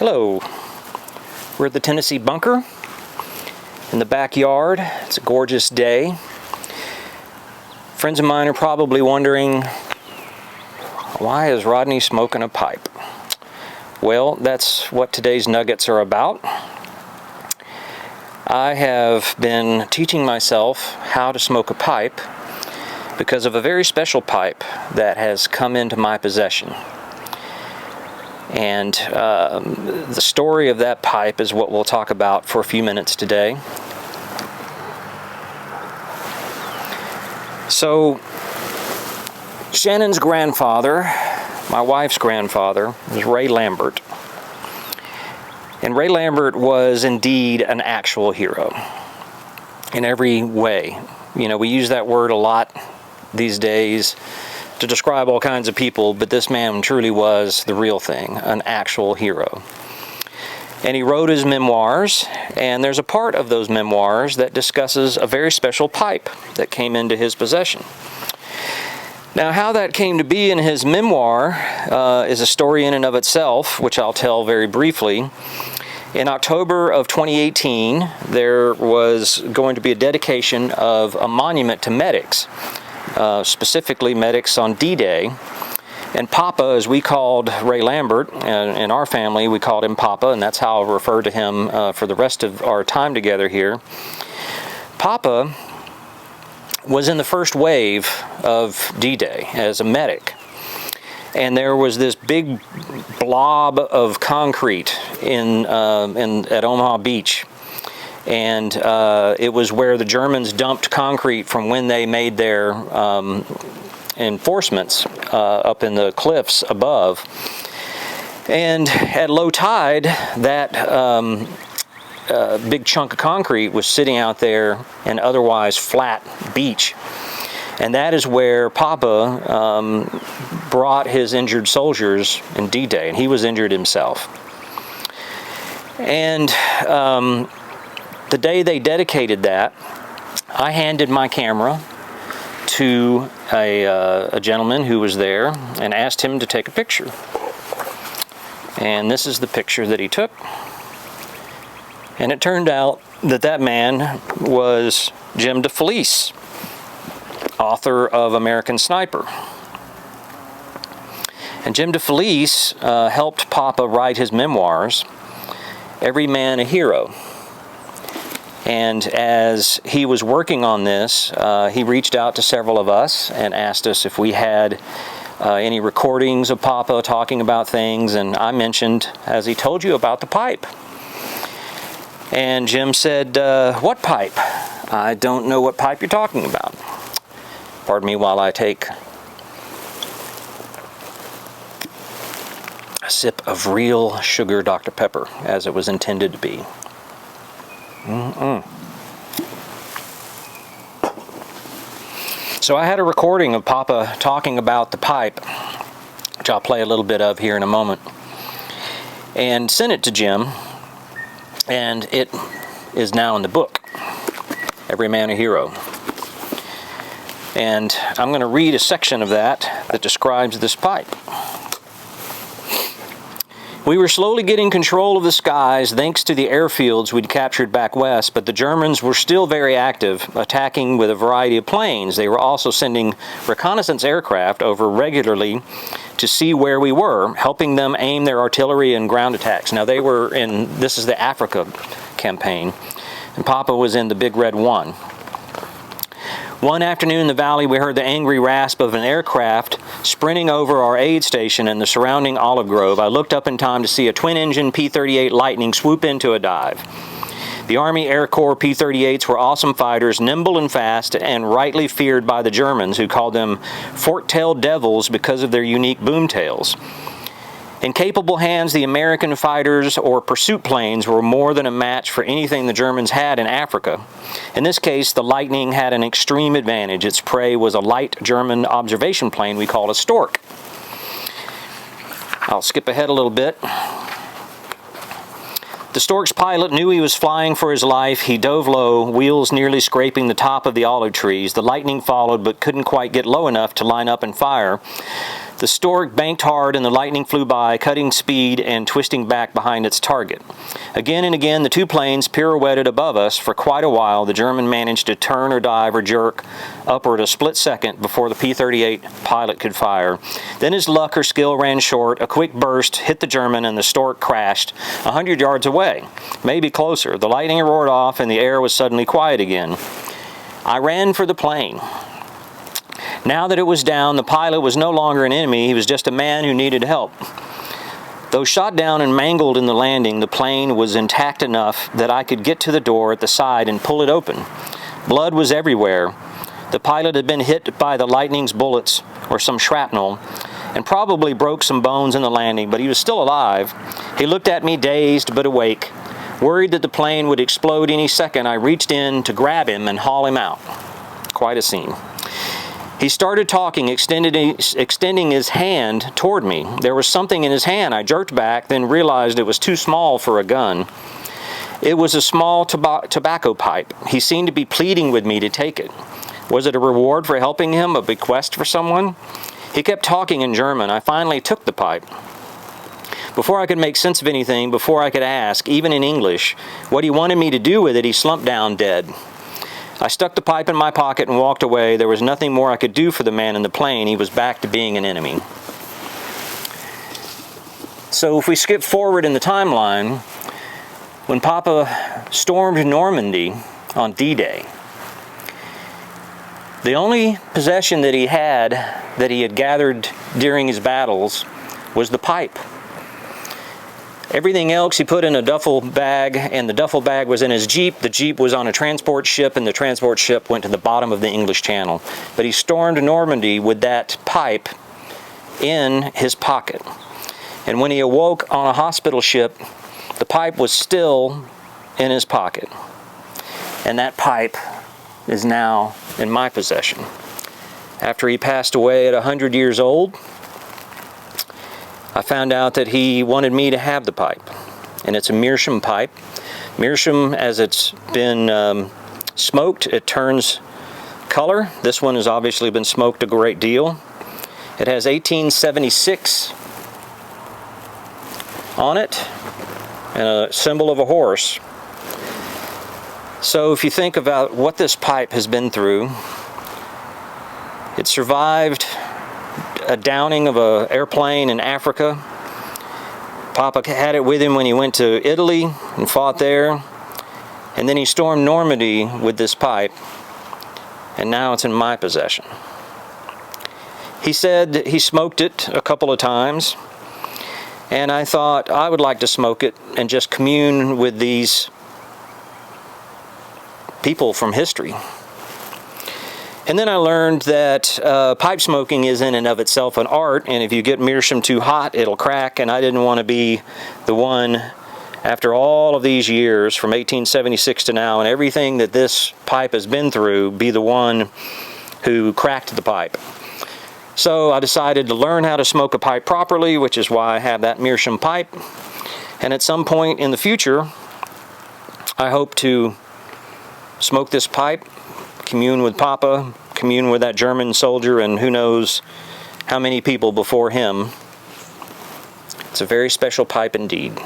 Hello, we're at the Tennessee bunker in the backyard. It's a gorgeous day. Friends of mine are probably wondering, why is Rodney smoking a pipe? Well, that's what today's nuggets are about. I have been teaching myself how to smoke a pipe because of a very special pipe that has come into my possession. And the story of that pipe is what we'll talk about for a few minutes today. So, Shannon's grandfather, my wife's grandfather, was Ray Lambert. And Ray Lambert was indeed an actual hero in every way. You know, we use that word a lot these days to describe all kinds of people, but this man truly was the real thing, an actual hero. And he wrote his memoirs, and there's a part of those memoirs that discusses a very special pipe that came into his possession. Now, how that came to be in his memoir is a story in and of itself, which I'll tell very briefly. In October of 2018, there was going to be a dedication of a monument to medics, specifically medics on D-Day. And Papa, as we called Ray Lambert, in our family, we called him Papa, and that's how I'll refer to him for the rest of our time together here. Papa was in the first wave of D-Day as a medic. And there was this big blob of concrete at Omaha Beach. And it was where the Germans dumped concrete from when they made their enforcements up in the cliffs above. And at low tide, that big chunk of concrete was sitting out there an otherwise flat beach. And that is where Papa brought his injured soldiers in D-Day, and he was injured himself. And the day they dedicated that, I handed my camera to a gentleman who was there and asked him to take a picture. And this is the picture that he took. And it turned out that that man was Jim DeFelice, author of American Sniper. And Jim DeFelice helped Papa write his memoirs, Every Man a Hero. And as he was working on this, he reached out to several of us and asked us if we had any recordings of Papa talking about things. And I mentioned, has he told you about the pipe? And Jim said, what pipe? I don't know what pipe you're talking about. Pardon me while I take a sip of real sugar Dr. Pepper, as it was intended to be. So I had a recording of Papa talking about the pipe, which I'll play a little bit of here in a moment, and sent it to Jim, and it is now in the book, Every Man a Hero. And I'm going to read a section of that describes this pipe. We were slowly getting control of the skies thanks to the airfields we'd captured back west, but the Germans were still very active, attacking with a variety of planes. They were also sending reconnaissance aircraft over regularly to see where we were, helping them aim their artillery and ground attacks. Now this is the Africa campaign, and Papa was in the Big Red 1. One afternoon in the valley, we heard the angry rasp of an aircraft sprinting over our aid station and the surrounding olive grove. I looked up in time to see a twin-engine P-38 Lightning swoop into a dive. The Army Air Corps P-38s were awesome fighters, nimble and fast, and rightly feared by the Germans, who called them fork-tailed devils because of their unique boomtails. In capable hands, the American fighters or pursuit planes were more than a match for anything the Germans had in Africa. In this case, the Lightning had an extreme advantage. Its prey was a light German observation plane we called a Stork. I'll skip ahead a little bit. The Stork's pilot knew he was flying for his life. He dove low, wheels nearly scraping the top of the olive trees. The Lightning followed, but couldn't quite get low enough to line up and fire. The Stork banked hard and the lightning flew by, cutting speed and twisting back behind its target. Again and again, the two planes pirouetted above us. For quite a while, the German managed to turn or dive or jerk upward a split second before the P-38 pilot could fire. Then his luck or skill ran short. A quick burst hit the German and the Stork crashed 100 yards away, maybe closer. The lightning roared off and the air was suddenly quiet again. I ran for the plane. Now that it was down, the pilot was no longer an enemy. He was just a man who needed help. Though shot down and mangled in the landing, the plane was intact enough that I could get to the door at the side and pull it open. Blood was everywhere. The pilot had been hit by the lightning's bullets or some shrapnel and probably broke some bones in the landing, but he was still alive. He looked at me dazed but awake. Worried that the plane would explode any second, I reached in to grab him and haul him out. Quite a scene. He started talking, extending his hand toward me. There was something in his hand. I jerked back, then realized it was too small for a gun. It was a small tobacco pipe. He seemed to be pleading with me to take it. Was it a reward for helping him, a bequest for someone? He kept talking in German. I finally took the pipe. Before I could make sense of anything, before I could ask, even in English, what he wanted me to do with it, he slumped down dead. I stuck the pipe in my pocket and walked away. There was nothing more I could do for the man in the plane. He was back to being an enemy. So if we skip forward in the timeline, when Papa stormed Normandy on D-Day, the only possession that he had gathered during his battles was the pipe. Everything else he put in a duffel bag, and the duffel bag was in his Jeep. The Jeep was on a transport ship, and the transport ship went to the bottom of the English Channel. But he stormed Normandy with that pipe in his pocket. And when he awoke on a hospital ship, the pipe was still in his pocket. And that pipe is now in my possession. After he passed away at 100 years old, I found out that he wanted me to have the pipe, and it's a meerschaum pipe. Meerschaum, as it's been smoked, it turns color. This one has obviously been smoked a great deal. It has 1876 on it and a symbol of a horse. So if you think about what this pipe has been through, it survived a downing of an airplane in Africa. Papa had it with him when he went to Italy and fought there. And then he stormed Normandy with this pipe, and now it's in my possession. He said he smoked it a couple of times, and I thought I would like to smoke it and just commune with these people from history. And then I learned that pipe smoking is in and of itself an art, and if you get meerschaum too hot, it'll crack, and I didn't want to be the one, after all of these years, from 1876 to now, and everything that this pipe has been through, be the one who cracked the pipe. So I decided to learn how to smoke a pipe properly, which is why I have that meerschaum pipe. And at some point in the future, I hope to smoke this pipe, commune with Papa, commune with that German soldier, and who knows how many people before him. It's a very special pipe indeed.